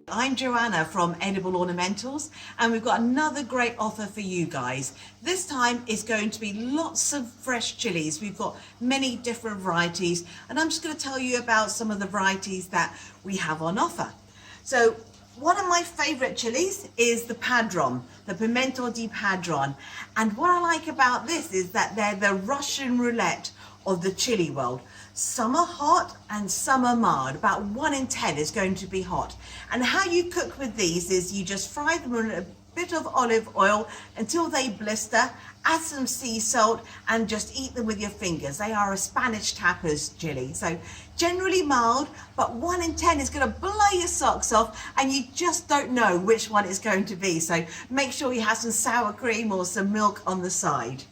I'm Joanna from Edible Ornamentals, and we've got another great offer for you guys. This time is going to be lots of fresh chilies. We've got many different varieties, and I'm just going to tell you about some of the varieties that we have on offer. So one of my favorite chilies is the Padron, the Pimento di Padron. And what I like about this is that they're the Russian roulette of the chili world. Some are hot and some are mild. About 1 in 10 is going to be hot. And how you cook with these is you just fry them in a bit of olive oil until they blister, add some sea salt and just eat them with your fingers. They are a Spanish tapas chili. So generally mild, but 1 in 10 is going to blow your socks off and you just don't know which one it's going to be. So make sure you have some sour cream or some milk on the side.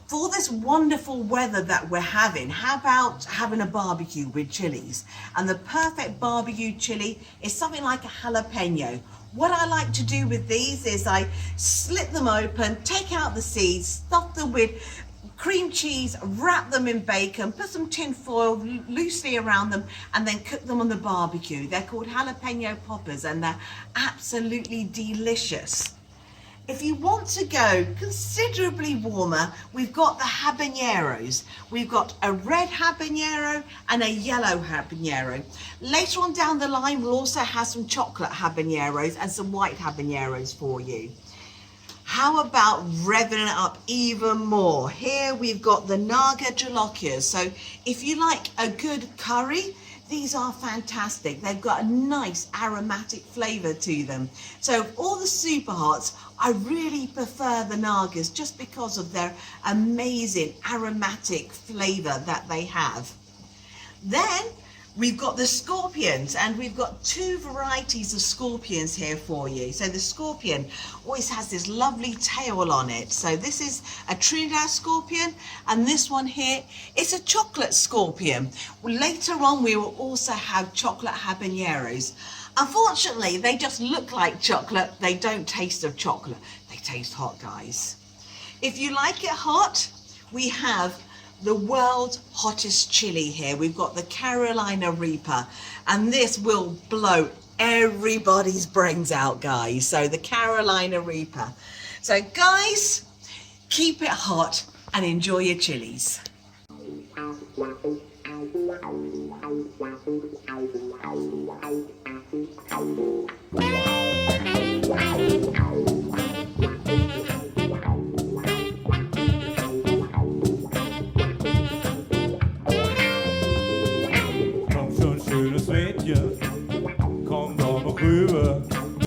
For this wonderful weather that we're having, how about having a barbecue with chilies? And the perfect barbecue chili is something like a jalapeno. What I like to do with these is I slit them open, take out the seeds, stuff them with cream cheese, wrap them in bacon, put some tin foil loosely around them, and then cook them on the barbecue. They're called jalapeno poppers and they're absolutely delicious. If you want to go considerably warmer, we've got the habaneros. We've got a red habanero and a yellow habanero. Later on down the line, we'll also have some chocolate habaneros and some white habaneros for you. How about revving it up even more? Here we've got the Naga jalapenos. So if you like a good curry, these are fantastic. They've got a nice aromatic flavour to them. So of all the super hots, I really prefer the Nagas just because of their amazing aromatic flavour that they have. Then we've got the scorpions, and we've got 2 varieties of scorpions here for you. So the scorpion always has this lovely tail on it. So this is a Trinidad scorpion, and this one here is a chocolate scorpion. Later on we will also have chocolate habaneros. Unfortunately, they just look like chocolate. They don't taste of chocolate. They taste hot, guys. If you like it hot, we have the world's hottest chili here. We've got the Carolina Reaper, and this will blow everybody's brains out, guys. So the Carolina Reaper. So guys, keep it hot and enjoy your chilies. Kom från Kjell och Svedje, kom de och sjuer.